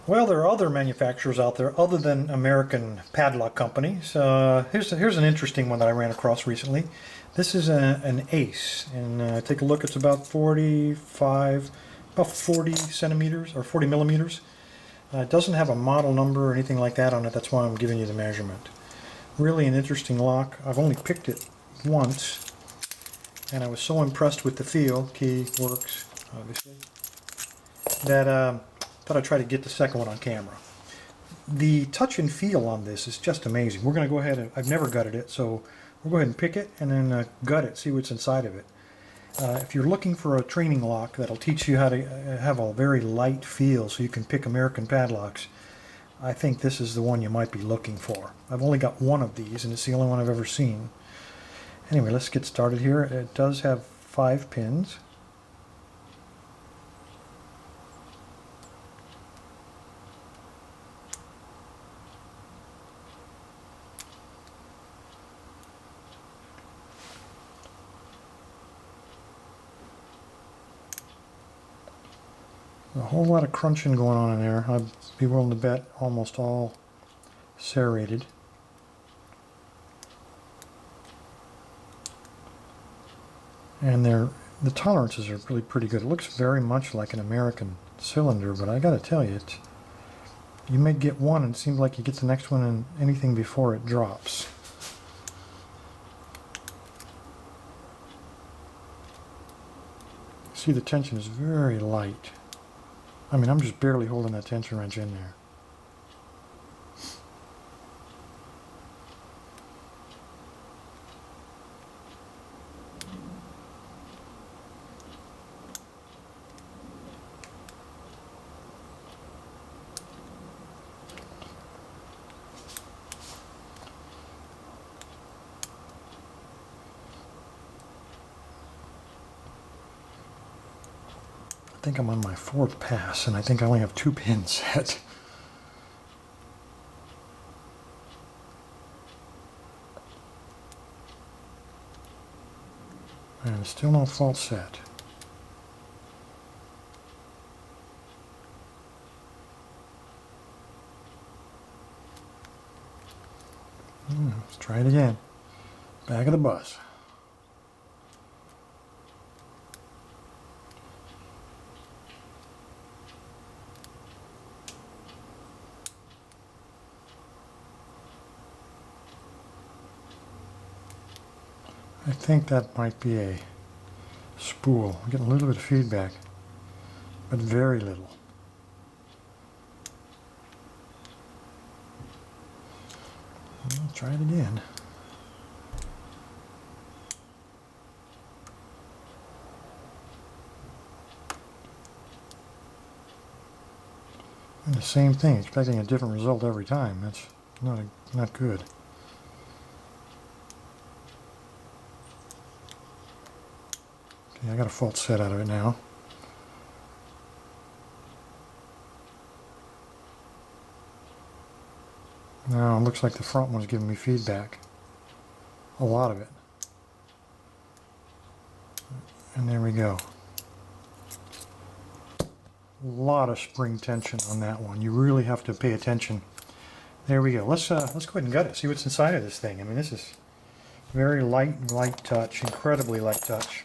Well, there are other manufacturers out there other than American padlock companies. Here's an interesting one that I ran across recently. This is an Ace, and take a look. It's about 40 centimeters or 40 millimeters. It doesn't have a model number or anything like that on it. That's why I'm giving you the measurement. Really an interesting lock. I've only picked it once, and I was so impressed with the feel. Key works, obviously, that thought I'd try to get the second one on camera. The touch and feel on this is just amazing. We're going to go ahead and, I've never gutted it, so we'll go ahead and pick it and then gut it, see what's inside of it. If you're looking for a training lock that'll teach you how to have a very light feel so you can pick American padlocks, I think this is the one you might be looking for. I've only got one of these, and it's the only one I've ever seen. Anyway, let's get started here. It does have 5 pins. A whole lot of crunching going on in there. I'd be willing to bet almost all serrated. And the tolerances are really pretty good. It looks very much like an American cylinder, but I gotta tell you, you may get one and it seems like you get the next one and anything before it drops. See, the tension is very light. I mean, I'm just barely holding that tension wrench in there. I think I'm on my 4th pass, and I think I only have 2 pins set. And still no fault set. Let's try it again. Back of the bus. I think that might be a spool. I'm getting a little bit of feedback, but very little. I'll try it again. And the same thing, expecting a different result every time. That's not good. Okay, I got a fault set out of it now. Now it looks like the front one's giving me feedback. A lot of it. And there we go. A lot of spring tension on that one. You really have to pay attention. There we go. Let's go ahead and gut it. See what's inside of this thing. I mean, this is very light touch, incredibly light touch.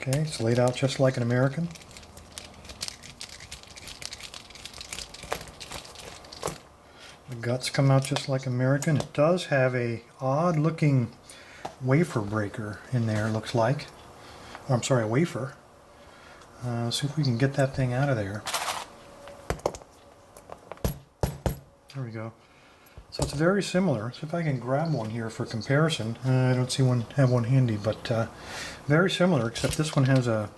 Okay, it's laid out just like an American. The guts come out just like American. It does have a odd looking wafer breaker in there, it looks like. Oh, I'm sorry, a wafer. See if we can get that thing out of there. There we go. So it's very similar. See if I can grab one here for comparison. I don't have one handy, but very similar, except this one has a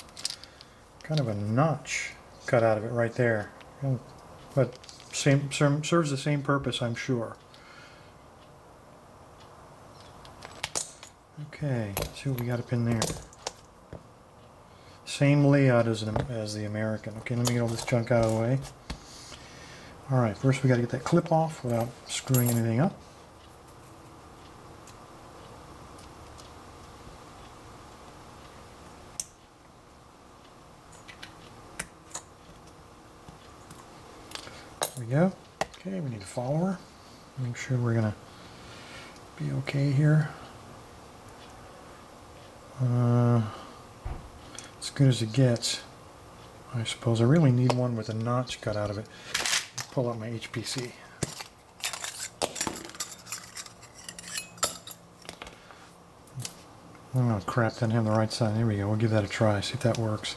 kind of a notch cut out of it right there. But serves the same purpose, I'm sure. Okay, let's see what we got up in there. Same layout as the American. Okay, let me get all this junk out of the way. Alright, first we got to get that clip off without screwing anything up. There we go. Okay, we need a follower. Make sure we're gonna be okay here. As good as it gets. I suppose I really need one with a notch cut out of it. Pull out my HPC. Oh crap, didn't have the right side. There we go. We'll give that a try, see if that works.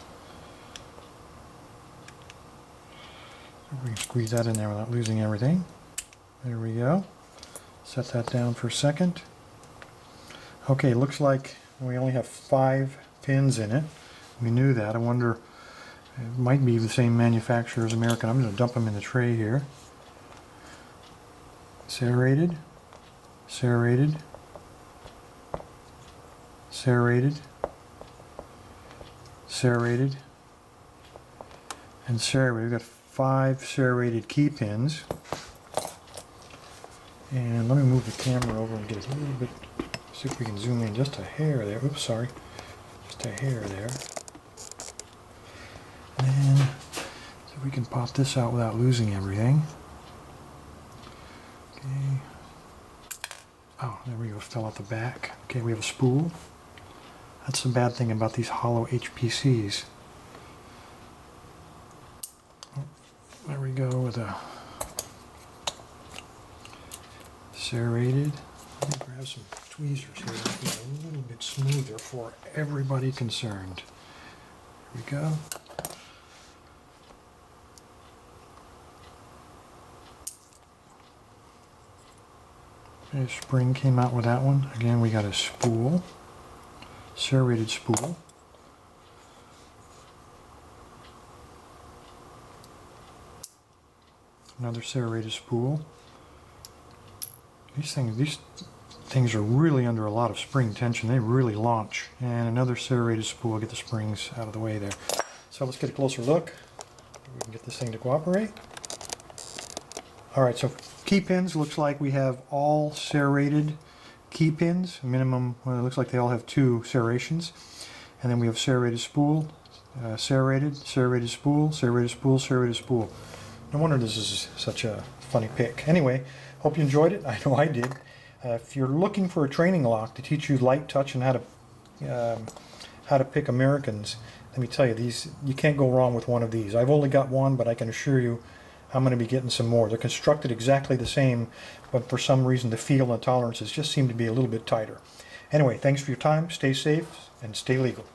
We can squeeze that in there without losing everything. There we go. Set that down for a second. Okay, looks like we only have 5 pins in it. We knew that. I wonder, it might be the same manufacturer as American. I'm going to dump them in the tray here. Serrated, serrated, serrated, serrated, and serrated. We've got 5 serrated key pins. And let me move the camera over and get a little bit, see if we can zoom in just a hair there. Oops, sorry. Just a hair there. And so we can pop this out without losing everything. Okay. Oh, there we go, fell out the back. Okay, we have a spool. That's the bad thing about these hollow HPCs. Oh, there we go with a serrated. Let me grab some tweezers here to make it a little bit smoother for everybody concerned. Here we go. Okay, spring came out with that one. Again, we got a spool, serrated spool. Another serrated spool. These things are really under a lot of spring tension. They really launch. And another serrated spool, get the springs out of the way there. So let's get a closer look. We can get this thing to cooperate. Alright, so key pins, looks like we have all serrated key pins. Minimum, well, it looks like they all have 2 serrations. And then we have serrated spool, serrated, serrated spool, serrated spool, serrated spool. No wonder this is such a funny pick. Anyway, hope you enjoyed it. I know I did. If you're looking for a training lock to teach you light touch and how to pick Americans, let me tell you, these, you can't go wrong with one of these. I've only got one, but I can assure you I'm going to be getting some more. They're constructed exactly the same, but for some reason the feel and tolerances just seem to be a little bit tighter. Anyway, thanks for your time. Stay safe and stay legal.